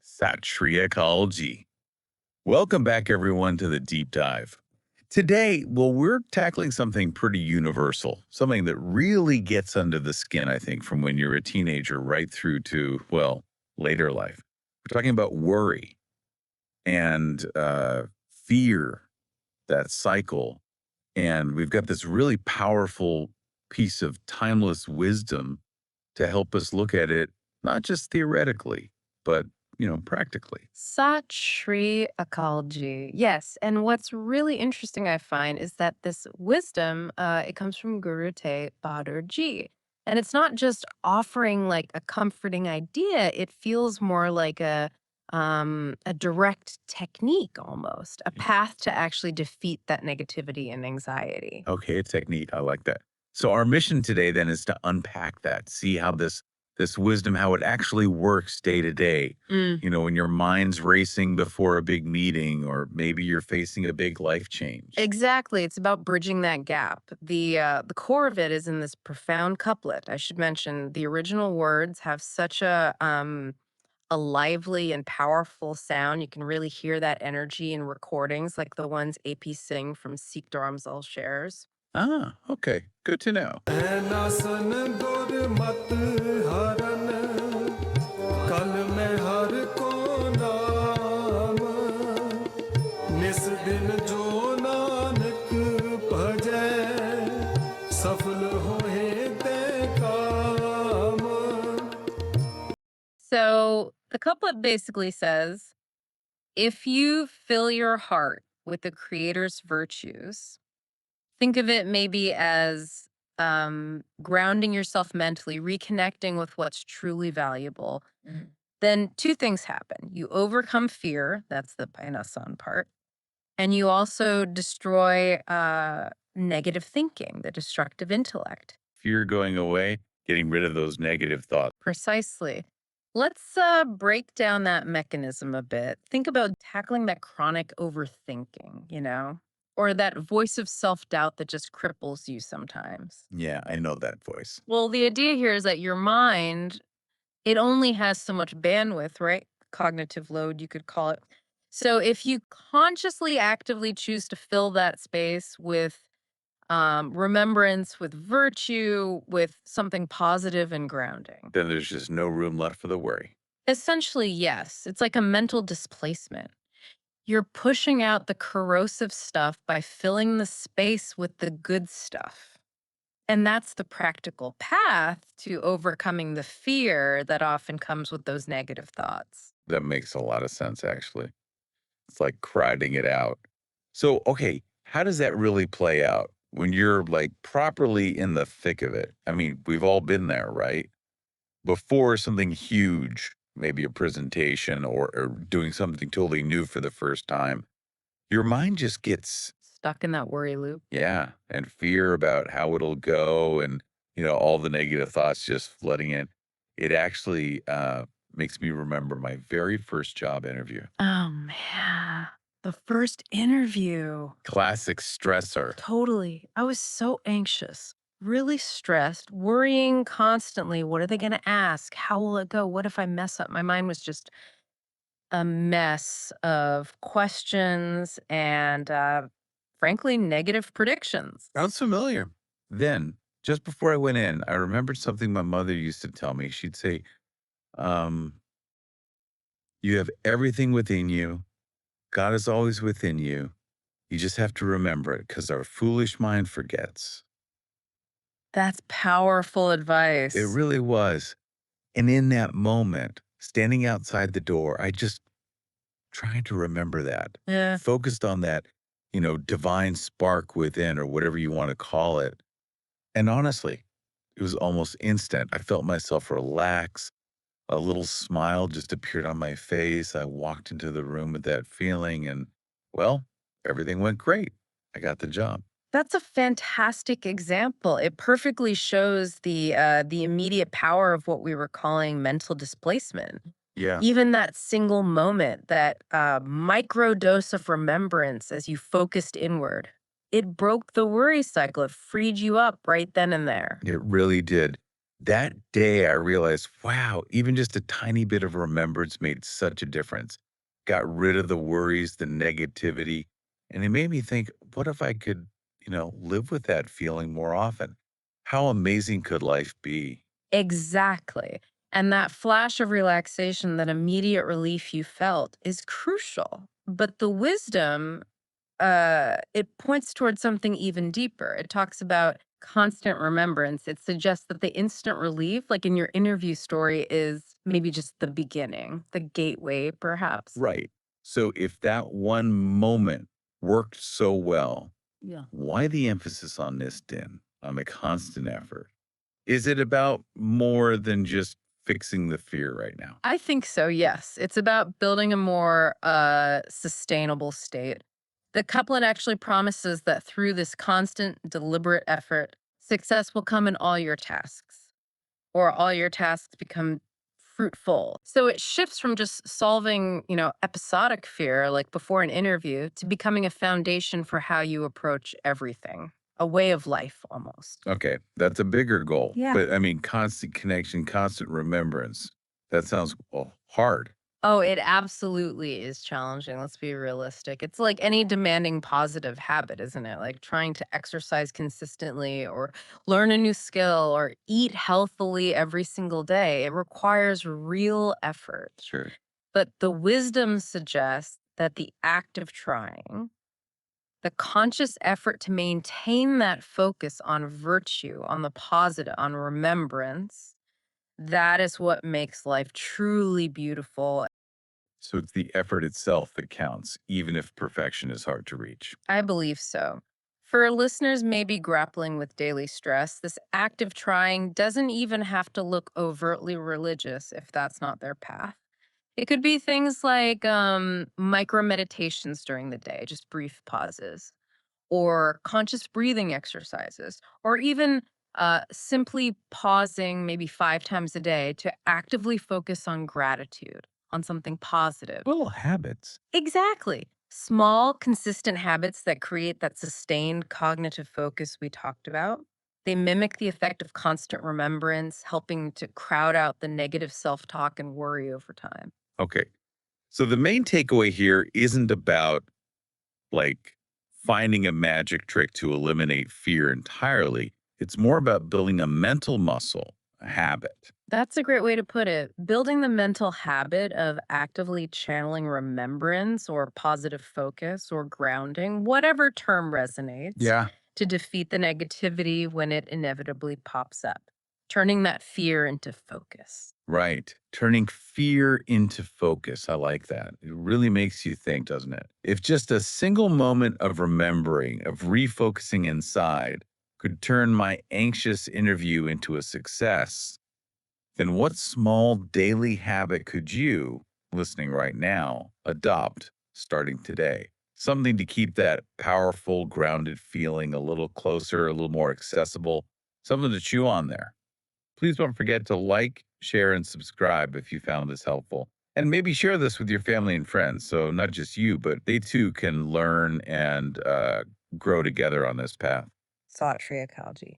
Sat Shri Akal Ji. Welcome back, everyone, to the deep dive. Today, well, we're tackling something pretty universal, something that really gets under the skin, I think, from when you're a teenager right through to, well, later life. We're talking about worry and fear, that cycle. And we've got this really powerful piece of timeless wisdom to help us look at it, not just theoretically, but, practically. Sat Shri Akal Ji. Yes, and what's really interesting I find is that this wisdom, it comes from Guru Tegh Bahadur Ji. And it's not just offering like a comforting idea, it feels more like a direct technique almost, a path to actually defeat that negativity and anxiety. Okay, a technique. I like that. So our mission today then is to unpack that, see how this wisdom, how it actually works day to day. When your mind's racing before a big meeting, or maybe you're facing a big life change. Exactly. It's about bridging that gap. The core of it is in this profound couplet. I should mention the original words have such a lively and powerful sound. You can really hear that energy in recordings like the ones AP Singh from Sikh Dharamsal shares. Ah, okay. Good to know. कल मैं हर को नाम निस दिन जो नानक भजै सफल होए ते काम. So the couplet basically says, if you fill your heart with the creator's virtues, think of it maybe as grounding yourself mentally, reconnecting with what's truly valuable. Then two things happen. You overcome fear, that's the painasan part, and you also destroy negative thinking, the destructive intellect. Fear going away, getting rid of those negative thoughts. Precisely. Let's break down that mechanism a bit. Think about tackling that chronic overthinking, or that voice of self doubt that just cripples you sometimes. Yeah, I know that voice. Well, the idea here is that your mind, it only has so much bandwidth, right? Cognitive load, you could call it. So if you consciously, actively choose to fill that space with remembrance, with virtue, with something positive and grounding. Then there's just no room left for the worry. Essentially, yes. It's like a mental displacement. You're pushing out the corrosive stuff by filling the space with the good stuff. And that's the practical path to overcoming the fear that often comes with those negative thoughts. That makes a lot of sense, actually. It's like crying it out. So, okay, how does that really play out when you're like properly in the thick of it? I mean, we've all been there, right? Before something huge, maybe a presentation or doing something totally new for the first time, your mind just gets, Stuck in that worry loop. yeah, and fear about how it'll go and, all the negative thoughts just flooding in. It actually makes me remember my very first job interview. Oh, man. The first interview. Classic stressor. Totally. I was so anxious, really stressed, worrying constantly. What are they going to ask? How will it go? What if I mess up? My mind was just a mess of questions and, frankly, negative predictions. Sounds familiar. Then, just before I went in, I remembered something my mother used to tell me. She'd say, um, you have everything within you. God is always within you. You just have to remember it because our foolish mind forgets. That's powerful advice. It really was. And in that moment, standing outside the door, I just tried to remember that, Yeah. focused on that, divine spark within or whatever you want to call it. And honestly, it was almost instant. I felt myself relax. A little smile just appeared on my face. I walked into the room with that feeling and, well, everything went great. I got the job. That's a fantastic example. It perfectly shows the immediate power of what we were calling mental displacement. Yeah. Even that single moment, that micro dose of remembrance as you focused inward, it broke the worry cycle. It freed you up right then and there. It really did. That day, I realized, wow, even just a tiny bit of remembrance made such a difference. Got rid of the worries, the negativity, and it made me think, what if I could, live with that feeling more often? How amazing could life be? Exactly. And that flash of relaxation, that immediate relief you felt is crucial. But the wisdom, it points towards something even deeper. It talks about constant remembrance. It suggests that the instant relief, like in your interview story, is maybe just the beginning, the gateway, perhaps. Right. So if that one moment worked so well, Yeah. why the emphasis on this, din, on the constant effort? Is it about more than just fixing the fear right now? I think so, yes. It's about building a more sustainable state. The couplet actually promises that through this constant, deliberate effort, success will come in all your tasks, or all your tasks become fruitful. So it shifts from just solving, episodic fear like before an interview to becoming a foundation for how you approach everything, a way of life almost. Okay, that's a bigger goal. Yeah. But I mean, constant connection, constant remembrance. That sounds hard. Oh, it absolutely is challenging. Let's be realistic. It's like any demanding positive habit, isn't it? Like trying to exercise consistently or learn a new skill or eat healthily every single day. It requires real effort. Sure. But the wisdom suggests that the act of trying, the conscious effort to maintain that focus on virtue, on the positive, on remembrance, that is what makes life truly beautiful. So it's the effort itself that counts, even if perfection is hard to reach. I believe so. For listeners maybe grappling with daily stress, this act of trying doesn't even have to look overtly religious if that's not their path. It could be things like micro meditations during the day, just brief pauses, or conscious breathing exercises, or even simply pausing maybe 5 times a day to actively focus on gratitude, on something positive. Little habits. Exactly. Small, consistent habits that create that sustained cognitive focus we talked about. They mimic the effect of constant remembrance, helping to crowd out the negative self talk and worry over time. Okay. So the main takeaway here isn't about like finding a magic trick to eliminate fear entirely. It's more about building a mental muscle, a habit. That's a great way to put it. Building the mental habit of actively channeling remembrance or positive focus or grounding, whatever term resonates, Yeah. to defeat the negativity when it inevitably pops up, turning that fear into focus. Right. Turning fear into focus. I like that. It really makes you think, doesn't it? If just a single moment of remembering, of refocusing inside, could turn my anxious interview into a success, then what small daily habit could you, listening right now, adopt starting today? Something to keep that powerful, grounded feeling a little closer, a little more accessible, something to chew on there. Please don't forget to like, share, and subscribe if you found this helpful. And maybe share this with your family and friends. So not just you, but they too can learn and grow together on this path. Saw it, Triakalji.